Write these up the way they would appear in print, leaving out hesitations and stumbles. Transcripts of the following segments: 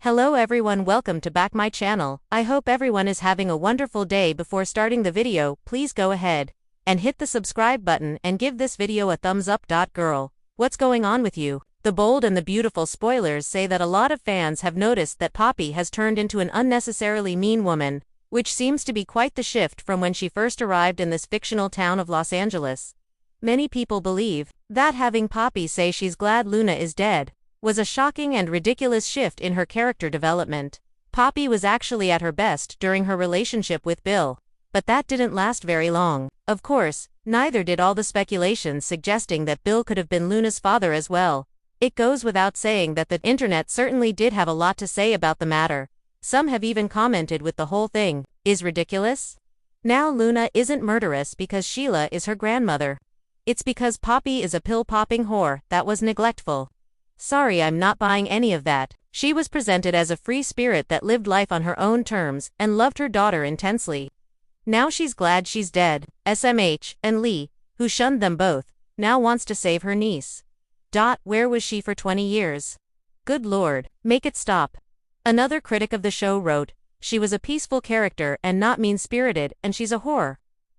Hello everyone, welcome to back my channel. I hope everyone is having a wonderful day. Before starting the video, please go ahead and hit the subscribe button and give this video a thumbs up. Girl, what's going on with you? The Bold and the Beautiful spoilers say that a lot of fans have noticed that Poppy has turned into an unnecessarily mean woman, which seems to be quite the shift from when she first arrived in this fictional town of Los Angeles. Many people believe that having Poppy say she's glad Luna is dead was a shocking and ridiculous shift in her character development. Poppy was actually at her best during her relationship with Bill, but that didn't last very long. Of course, neither did all the speculations suggesting that Bill could have been Luna's father as well. It goes without saying that the internet certainly did have a lot to say about the matter. Some have even commented with the whole thing is ridiculous. Now Luna isn't murderous because Sheila is her grandmother. It's because Poppy is a pill-popping whore that was neglectful. Sorry, I'm not buying any of that. She was presented as a free spirit that lived life on her own terms and loved her daughter intensely. Now she's glad she's dead. SMH, and Lee, who shunned them both, now wants to save her niece. Where was she for 20 years? Good lord, make it stop. Another critic of the show wrote, she was a peaceful character and not mean-spirited, and she's a whore.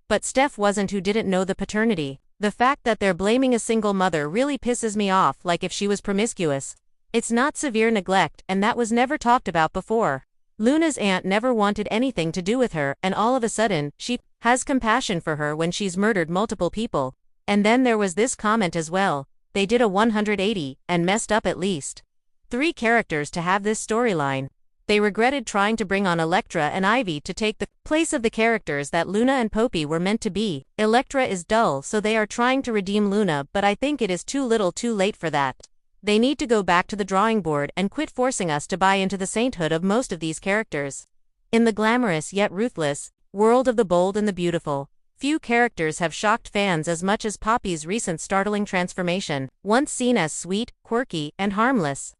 But Steph wasn't, who didn't know the paternity. The fact that they're blaming a single mother really pisses me off, like if she was promiscuous. It's not severe neglect, and that was never talked about before. Luna's aunt never wanted anything to do with her, and all of a sudden, she has compassion for her when she's murdered multiple people. And then there was this comment as well. They did a 180, and messed up at least 3 characters to have this storyline. They regretted trying to bring on Elektra and Ivy to take the place of the characters that Luna and Poppy were meant to be. Elektra is dull, so they are trying to redeem Luna, but I think it is too little too late for that. They need to go back to the drawing board and quit forcing us to buy into the sainthood of most of these characters. In the glamorous yet ruthless world of the Bold and the Beautiful, few characters have shocked fans as much as Poppy's recent startling transformation. Once seen as sweet, quirky, and harmless,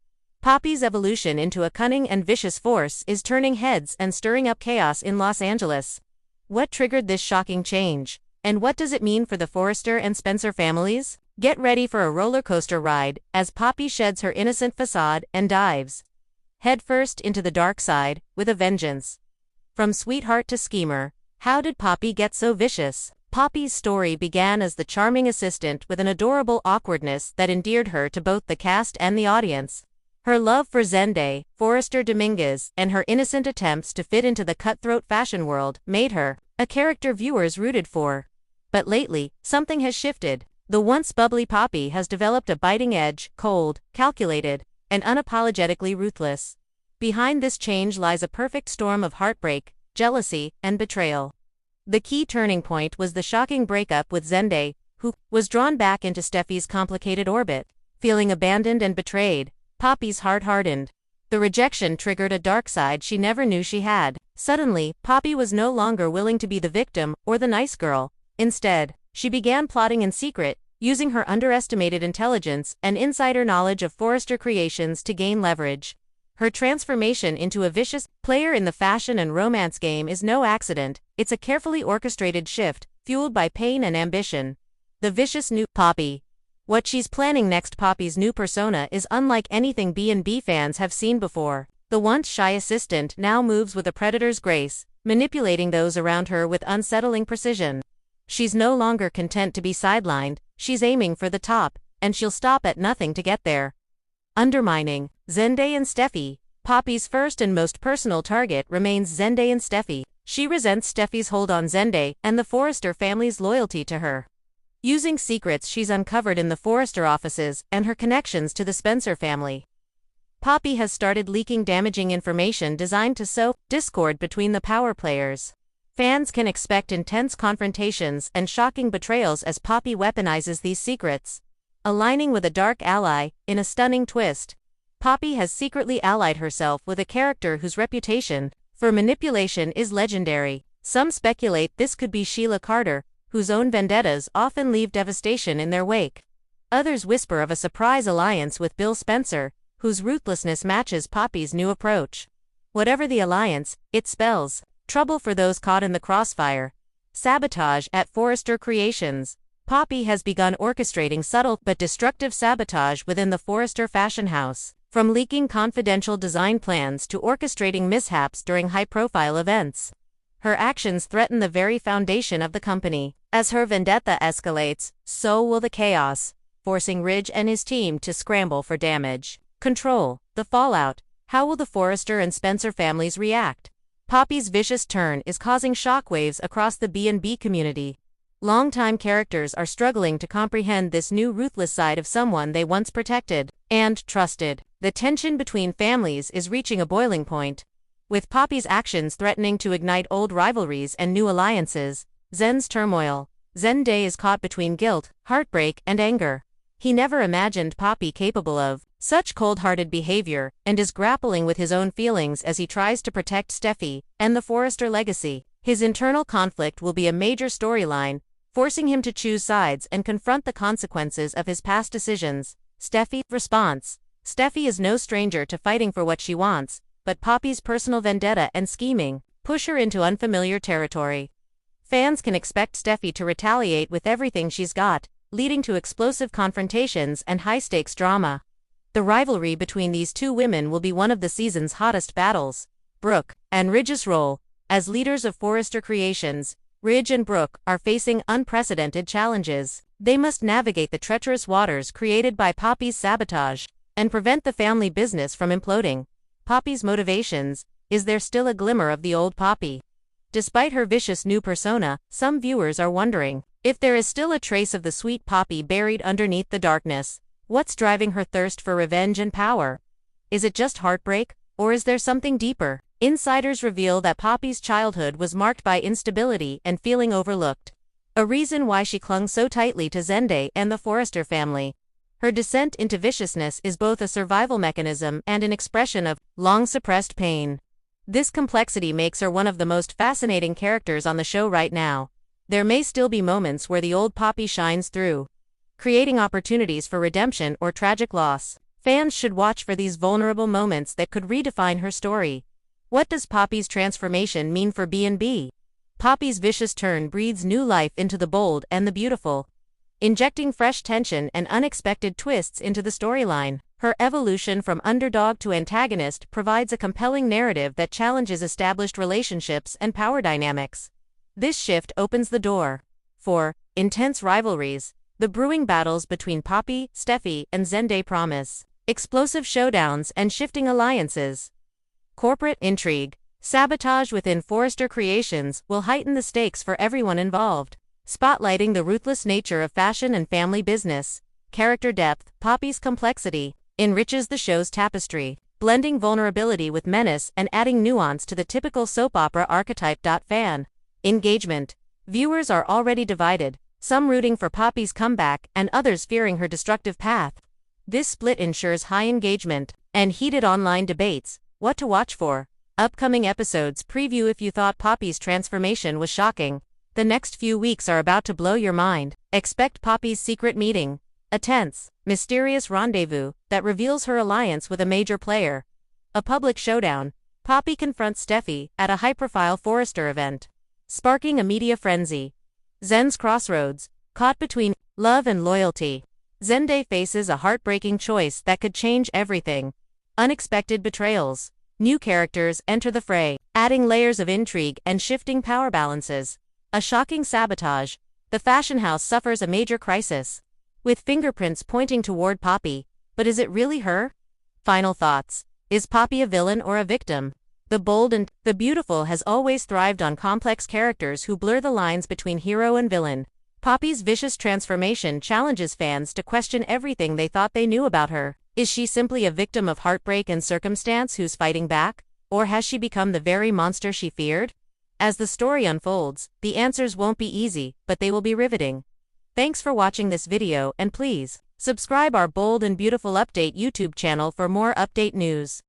Poppy's evolution into a cunning and vicious force is turning heads and stirring up chaos in Los Angeles. What triggered this shocking change? And what does it mean for the Forrester and Spencer families? Get ready for a roller coaster ride as Poppy sheds her innocent facade and dives headfirst into the dark side with a vengeance. From sweetheart to schemer, how did Poppy get so vicious? Poppy's story began as the charming assistant with an adorable awkwardness that endeared her to both the cast and the audience. Her love for Zende, Forrester Dominguez, and her innocent attempts to fit into the cutthroat fashion world made her a character viewers rooted for. But lately, something has shifted. The once bubbly Poppy has developed a biting edge, cold, calculated, and unapologetically ruthless. Behind this change lies a perfect storm of heartbreak, jealousy, and betrayal. The key turning point was the shocking breakup with Zende, who was drawn back into Steffi's complicated orbit. Feeling abandoned and betrayed, Poppy's heart hardened. The rejection triggered a dark side she never knew she had. Suddenly, Poppy was no longer willing to be the victim or the nice girl. Instead, she began plotting in secret, using her underestimated intelligence and insider knowledge of Forrester Creations to gain leverage. Her transformation into a vicious player in the fashion and romance game is no accident. It's a carefully orchestrated shift, fueled by pain and ambition. The vicious new Poppy. What she's planning next. Poppy's new persona is unlike anything B&B fans have seen before. The once shy assistant now moves with a predator's grace, manipulating those around her with unsettling precision. She's no longer content to be sidelined, she's aiming for the top, and she'll stop at nothing to get there. Undermining Zende and Steffi. Poppy's first and most personal target remains Zende and Steffi. She resents Steffi's hold on Zende and the Forrester family's loyalty to her. Using secrets she's uncovered in the Forrester offices and her connections to the Spencer family, Poppy has started leaking damaging information designed to sow discord between the power players. Fans can expect intense confrontations and shocking betrayals as Poppy weaponizes these secrets. Aligning with a dark ally, in a stunning twist, Poppy has secretly allied herself with a character whose reputation for manipulation is legendary. Some speculate this could be Sheila Carter, whose own vendettas often leave devastation in their wake. Others whisper of a surprise alliance with Bill Spencer, whose ruthlessness matches Poppy's new approach. Whatever the alliance, it spells trouble for those caught in the crossfire. Sabotage at Forrester Creations. Poppy has begun orchestrating subtle but destructive sabotage within the Forrester fashion house. From leaking confidential design plans to orchestrating mishaps during high-profile events. Her actions threaten the very foundation of the company. As her vendetta escalates, so will the chaos, forcing Ridge and his team to scramble for damage control. The fallout. How will the Forrester and Spencer families react? Poppy's vicious turn is causing shockwaves across the B&B community. Longtime characters are struggling to comprehend this new ruthless side of someone they once protected and trusted. The tension between families is reaching a boiling point, with Poppy's actions threatening to ignite old rivalries and new alliances. Zen's turmoil. Zenday is caught between guilt, heartbreak, and anger. He never imagined Poppy capable of such cold-hearted behavior, and is grappling with his own feelings as he tries to protect Steffi and the Forrester legacy. His internal conflict will be a major storyline, forcing him to choose sides and confront the consequences of his past decisions. Steffi. Response. Steffi is no stranger to fighting for what she wants, but Poppy's personal vendetta and scheming push her into unfamiliar territory. Fans can expect Steffi to retaliate with everything she's got, leading to explosive confrontations and high-stakes drama. The rivalry between these two women will be one of the season's hottest battles. Brooke and Ridge's role. As leaders of Forrester Creations, Ridge and Brooke are facing unprecedented challenges. They must navigate the treacherous waters created by Poppy's sabotage and prevent the family business from imploding. Poppy's motivations. Is there still a glimmer of the old Poppy? Despite her vicious new persona, some viewers are wondering if there is still a trace of the sweet Poppy buried underneath the darkness. What's driving her thirst for revenge and power? Is it just heartbreak, or is there something deeper? Insiders reveal that Poppy's childhood was marked by instability and feeling overlooked, a reason why she clung so tightly to Zenday and the Forrester family. Her descent into viciousness is both a survival mechanism and an expression of long-suppressed pain. This complexity makes her one of the most fascinating characters on the show right now. There may still be moments where the old Poppy shines through, creating opportunities for redemption or tragic loss. Fans should watch for these vulnerable moments that could redefine her story. What does Poppy's transformation mean for B&B? Poppy's vicious turn breathes new life into the bold and the beautiful, injecting fresh tension and unexpected twists into the storyline. Her evolution from underdog to antagonist provides a compelling narrative that challenges established relationships and power dynamics. This shift opens the door for intense rivalries. The brewing battles between Poppy, Steffi, and Zenday promise explosive showdowns and shifting alliances. Corporate intrigue. Sabotage within Forrester Creations will heighten the stakes for everyone involved, spotlighting the ruthless nature of fashion and family business. Character depth. Poppy's complexity enriches the show's tapestry, blending vulnerability with menace and adding nuance to the typical soap opera archetype. Fan engagement. Viewers are already divided, some rooting for Poppy's comeback and others fearing her destructive path. This split ensures high engagement and heated online debates. What to watch for? Upcoming episodes preview. If you thought Poppy's transformation was shocking, the next few weeks are about to blow your mind. Expect Poppy's secret meeting, a tense, mysterious rendezvous that reveals her alliance with a major player. A public showdown. Poppy confronts Steffi at a high-profile Forrester event, sparking a media frenzy. Zen's crossroads. Caught between love and loyalty, Zenday faces a heartbreaking choice that could change everything. Unexpected betrayals. New characters enter the fray, adding layers of intrigue and shifting power balances. A shocking sabotage. The fashion house suffers a major crisis, with fingerprints pointing toward Poppy. But is it really her? Final thoughts. Is Poppy a villain or a victim? The bold and the beautiful has always thrived on complex characters who blur the lines between hero and villain. Poppy's vicious transformation challenges fans to question everything they thought they knew about her. Is she simply a victim of heartbreak and circumstance who's fighting back? Or has she become the very monster she feared? As the story unfolds, the answers won't be easy, but they will be riveting. Thanks for watching this video, and please subscribe our Bold and Beautiful Update YouTube channel for more update news.